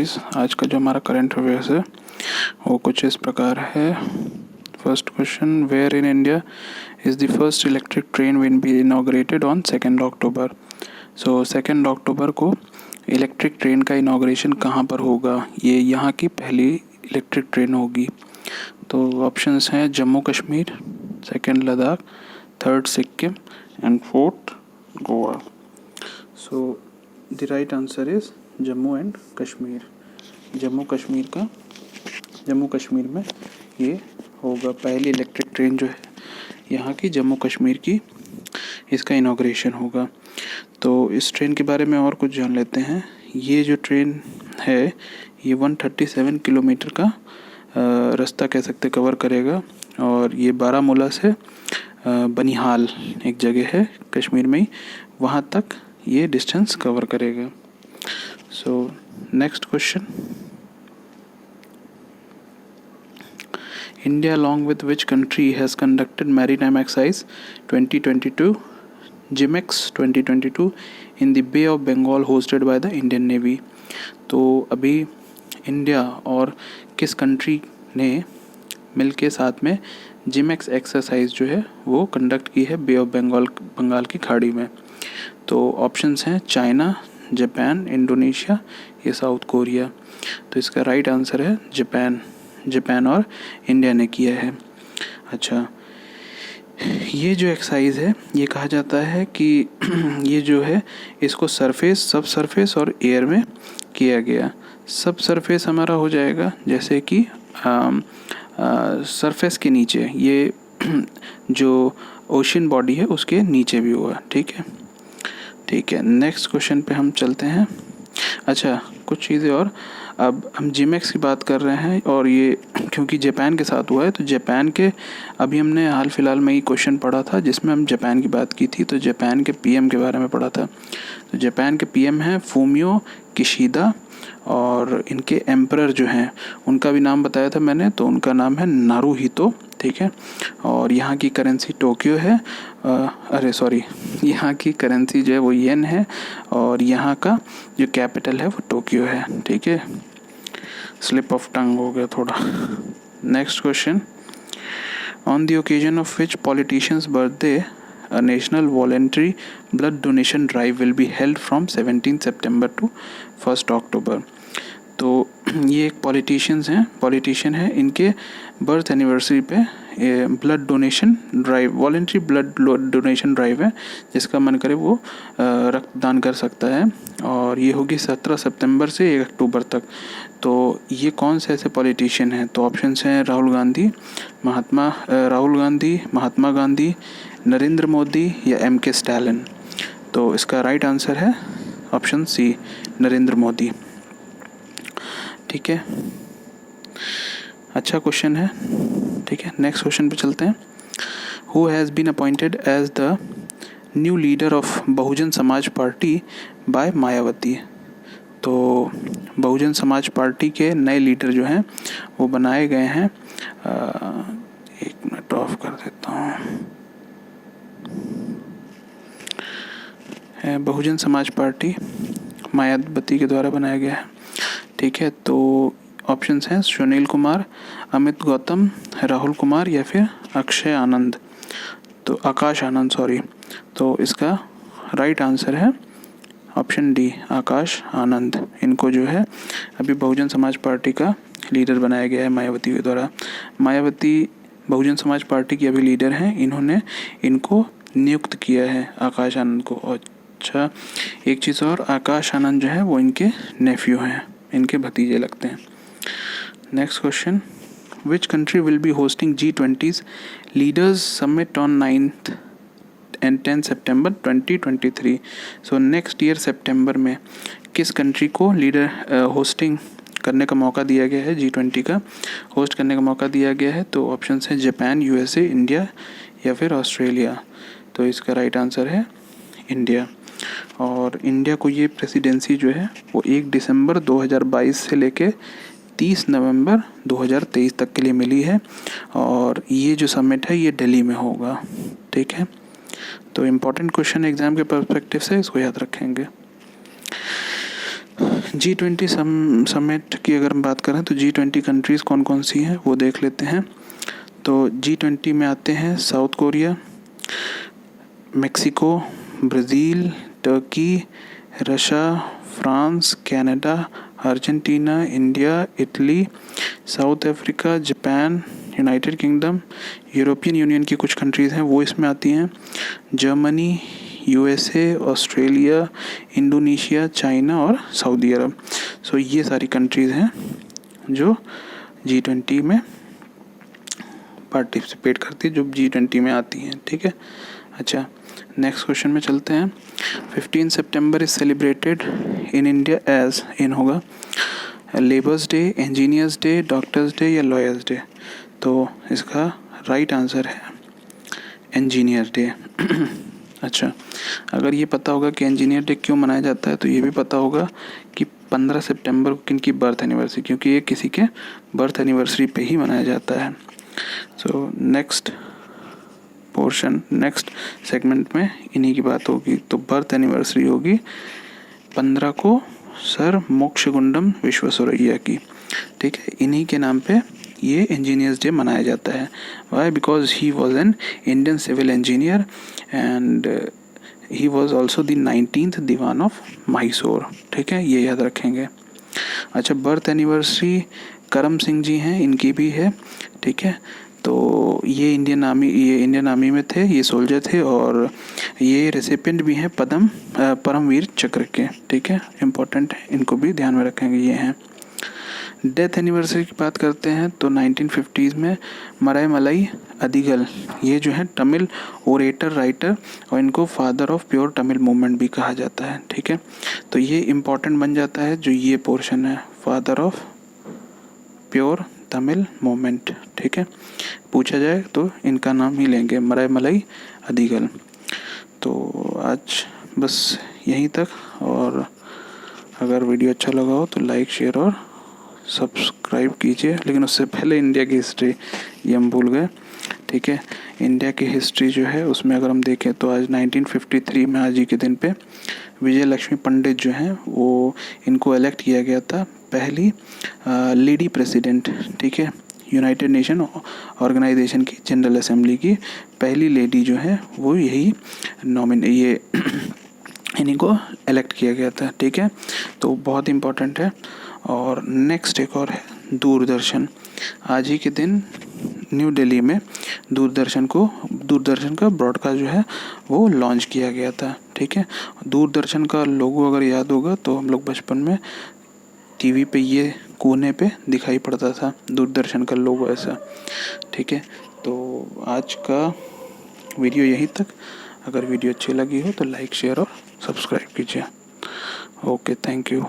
Guys, आज का जो हमारा करंट अफेयर्स है वो कुछ इस प्रकार है। First question, where in India is the first electric train will be inaugurated on 2 October. So 2 October को इलेक्ट्रिक ट्रेन का इनॉग्रेशन कहाँ पर होगा? ये यहाँ की पहली इलेक्ट्रिक ट्रेन होगी। तो ऑप्शंस हैं Jammu Kashmir, second Ladakh, third Sikkim and fourth Goa. So the right answer is Jammu and Kashmir. Jammu Kashmir में ये होगा। पहली इलेक्ट्रिक ट्रेन जो है यहाँ की जम्मू कश्मीर की, इसका इनॉग्रेशन होगा। तो इस ट्रेन के बारे में और कुछ जान लेते हैं। ये जो ट्रेन है ये 137 किलोमीटर का रास्ता कह सकते कवर करेगा, और ये बारामूला से बनिहाल एक जगह है कश्मीर में ही, वहाँ तक ये डिस्टेंस कवर करेगा। So next question, India along with which country has conducted maritime exercise 2022 GIMEX 2022 in the Bay of Bengal hosted by the Indian Navy। तो अभी इंडिया और किस कंट्री ने मिलके साथ में जिमेक्स एक्सरसाइज जो है वो कंडक्ट की है बे ऑफ बंगाल की खाड़ी में? तो ऑप्शंस हैं चाइना, जापान, इंडोनेशिया या साउथ कोरिया। तो इसका राइट आंसर है जापान और इंडिया ने किया है। अच्छा, ये जो एक्सरसाइज है ये कहा जाता है कि ये जो है इसको सरफेस, सब सरफेस और एयर में किया गया। सब सरफेस हमारा हो जाएगा जैसे कि सरफेस के नीचे, ये जो ओशन बॉडी है उसके नीचे भी हुआ। ठीक है, नेक्स्ट क्वेश्चन पे हम चलते हैं। अच्छा, कुछ चीज़ें और। अब हम जिमेक्स की बात कर रहे हैं और ये क्योंकि जापान के साथ हुआ है, तो जापान के अभी हमने हाल फिलहाल में ही क्वेश्चन पढ़ा था जिसमें हम जापान की बात की थी, तो जापान के पीएम के बारे में पढ़ा था। तो जापान के पीएम हैं फूमियो किशिदा, और इनके एम्परर जो हैं उनका भी नाम बताया था मैंने, तो उनका नाम है नारुहितो। ठीक है, और यहाँ की करेंसी टोक्यो है, यहाँ की करेंसी जो है वो येन है, और यहाँ का जो कैपिटल है वो टोक्यो है। ठीक है, स्लिप ऑफ टंग हो गया थोड़ा। Next question, on the occasion of which politicians birthday a national voluntary blood donation drive will be held from 17 September to 1 October। तो ये एक पॉलिटिशियन है, इनके बर्थ एनिवर्सरी पे blood donation drive, voluntary blood donation drive है, जिसका मन करे वो रक्तदान कर सकता है, और ये होगी 17 सितंबर से 1 अक्टूबर तक। तो ये कौन से ऐसे पॉलिटिशियन हैं? तो ऑप्शंस हैं राहुल गांधी, महात्मा गांधी, नरेंद्र मोदी या MK स्टालिन। तो इसका राइट आंसर है ऑप्शन सी, नरेंद्र मोदी। ठीक है, अच्छा क्वेश्चन है। ठीक है, नेक्स्ट क्वेश्चन पे चलते हैं। Who has been appointed as the new leader of Bahujan Samaj Party bye Mayawati. तो बहुजन समाज पार्टी के नए लीडर जो हैं वो बनाए गए हैं, एक मिनट ऑफ कर देता हूँ। बहुजन समाज पार्टी मायावती के द्वारा बनाया गया है। ठीक है, तो ऑप्शंस हैं सुनील कुमार, अमित गौतम, राहुल कुमार या फिर आकाश आनंद। तो इसका राइट आंसर है ऑप्शन डी, आकाश आनंद। इनको जो है अभी बहुजन समाज पार्टी का लीडर बनाया गया है मायावती के द्वारा। मायावती बहुजन समाज पार्टी की अभी लीडर हैं, इन्होंने इनको नियुक्त किया है, आकाश आनंद को। अच्छा, एक चीज़ और, आकाश आनंद जो है वो इनके नेफ्यू हैं, इनके भतीजे लगते हैं। Next question, which country will be hosting G20 leaders summit on 9th and 10 September 2023। So next year सितंबर में किस कंट्री को लीडर होस्टिंग करने का मौका दिया गया है, G20 का होस्ट करने का मौका दिया गया है? तो ऑप्शंस हैं जापान, USA, इंडिया या फिर ऑस्ट्रेलिया। तो इसका राइट आंसर है इंडिया। और इंडिया को ये प्रेसिडेंसी जो है वो 1 दिसंबर 2022 से लेके 30 नवंबर 2023 तक के लिए मिली है, और ये जो समिट है ये दिल्ली में होगा। ठीक है, तो इम्पोर्टेंट क्वेश्चन एग्जाम के पर्सपेक्टिव से इसको याद रखेंगे। G20 समिट की अगर हम बात करें तो G20 कंट्रीज़ कौन कौन सी हैं वो देख लेते हैं। तो G20 में आते हैं south Korea, Mexico, Brazil, Turkey, Russia, France, Canada, Argentina, India, Italy, south Africa, Japan, United kingdom, European union की कुछ कंट्रीज़ हैं वो इसमें आती हैं, Germany, USA, Australia, Indonesia, China और सऊदी अरब। सो ये सारी कंट्रीज़ हैं जो G20 में पार्टिसिपेट करती है, जो G20 में आती हैं। ठीक है, अच्छा नेक्स्ट क्वेश्चन में चलते हैं। 15 September is celebrated in India as in होगा labours day, engineers day, doctors day या लॉयर्स डे। तो इसका राइट आंसर है इंजीनियर डे। अच्छा, अगर ये पता होगा कि इंजीनियर डे क्यों मनाया जाता है तो ये भी पता होगा कि 15 सितंबर को किन की बर्थ एनिवर्सरी, क्योंकि ये किसी के बर्थ एनिवर्सरी पे ही मनाया जाता है। So next portion, next segment में इन्हीं की बात होगी। तो बर्थ एनिवर्सरी होगी 15 को सर मोक्षगुंडम विश्वेश्वरैया की। ठीक है, इन्हीं के नाम पे ये इंजीनियर्स डे मनाया जाता है। Why? Because he was an Indian civil engineer and he was also the 19th दीवान ऑफ मैसूर। ठीक है, ये याद रखेंगे। अच्छा, बर्थ एनिवर्सरी करम सिंह जी हैं, इनकी भी है। ठीक है, तो ये इंडियन आर्मी में थे, ये सोल्जर थे और ये रेसिपिएंट भी हैं परमवीर चक्र के। ठीक है, इम्पोर्टेंट है, इनको भी ध्यान में रखेंगे। ये हैं। डेथ एनिवर्सरी की बात करते हैं तो 1950s में मरायमलाई अदिगल, ये जो है तमिल ओरेटर राइटर और इनको father of pure Tamil movement भी कहा जाता है। ठीक है, तो ये इम्पोर्टेंट बन जाता है जो ये पोर्शन है, father of pure Tamil movement. ठीक है, पूछा जाए तो इनका नाम ही लेंगे, मरायमलाई अदिगल। तो आज बस यहीं तक, और अगर वीडियो अच्छा लगा हो तो लाइक, शेयर और सब्सक्राइब कीजिए। लेकिन उससे पहले इंडिया की हिस्ट्री ये हम भूल गए। ठीक है, इंडिया की हिस्ट्री जो है उसमें अगर हम देखें तो आज 1953 में आज ही के दिन पे विजय लक्ष्मी पंडित जो हैं वो इनको इलेक्ट किया गया था पहली लेडी प्रेसिडेंट। ठीक है, यूनाइटेड नेशन ऑर्गेनाइजेशन की जनरल असेंबली की पहली लेडी जो है वो यही इन्हीं को इलेक्ट किया गया था। ठीक है, तो बहुत इम्पोर्टेंट है। और नेक्स्ट एक और है दूरदर्शन। आज ही के दिन न्यू दिल्ली में दूरदर्शन का ब्रॉडकास्ट जो है वो लॉन्च किया गया था। ठीक है, दूरदर्शन का लोगो अगर याद होगा तो हम लोग बचपन में टीवी पे ये कोने पे दिखाई पड़ता था दूरदर्शन का लोगो ऐसा। ठीक है, तो आज का वीडियो यहीं तक। अगर वीडियो अच्छी लगी हो तो लाइक, शेयर और सब्सक्राइब कीजिए। Okay, thank you.